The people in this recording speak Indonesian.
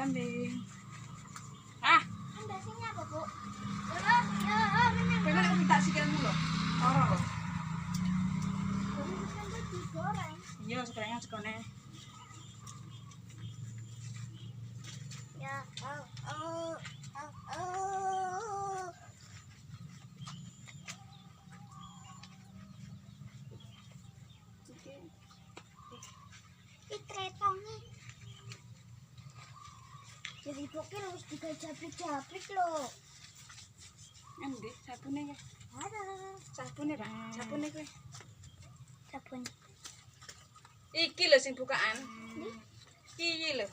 kambing. Ah, Dasinya apa, Bu? pengen aku minta sikilmu loh. Ora loh. Digoreng. Iya, sekarang sekone. Ya, Ikretong. Jadi pokoknya harus digajabrik-jabrik loh. Endi sabune ya? Ada Sabune, Pak. Sabune kuwi. sabun. Iki lho sing bukaan. Iki lho.